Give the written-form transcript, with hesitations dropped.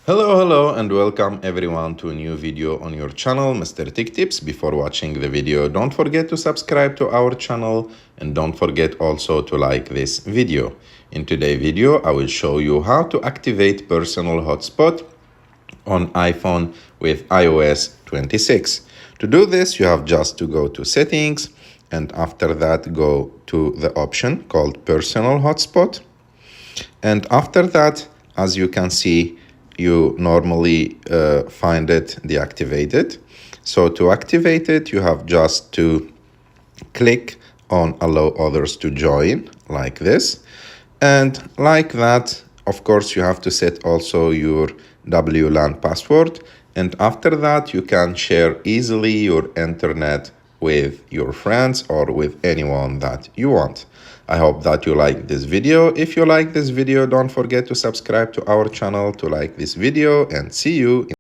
Hello, and welcome everyone to a new video on your channel, Mr. Tech Tips. Before watching the video, don't forget to subscribe to our channel and don't forget also to like this video. In today's video, I will show you how to activate personal hotspot on iPhone with iOS 26. To do this, you have just to go to settings and after that go to the option called personal hotspot. And after that, as you can see, you normally find it deactivated. So to activate it, you have just to click on allow others to join like this. And like that, of course, you have to set also your WLAN password. And after that, you can share easily your internet with your friends or with anyone that you want. I hope that you like this video. If you like this video, don't forget to subscribe to our channel to like this video and see you in